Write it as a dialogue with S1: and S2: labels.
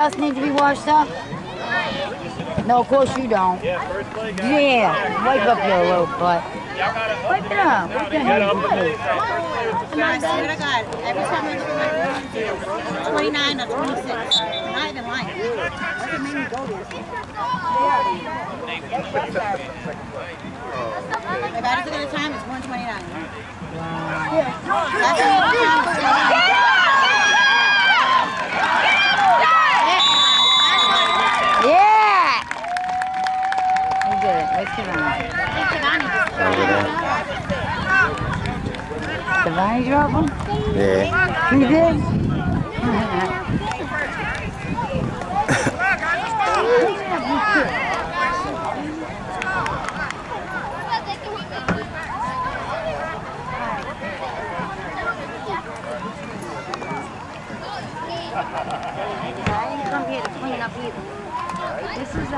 S1: House need to be washed up? No, of course you don't. Yeah, wipe up your little butt. Wipe it up. What the hell?
S2: I swear to God, every time I look at my phone, 29 or 26. I'm not even lying. That's what made me go there. If I had to look at the time, it's 129. That's the only time it's 29.
S1: Yeah! You did it. Where's Kavani? Kavani drove him?
S3: Yeah.
S1: He did? I didn't come here to clean up either. This is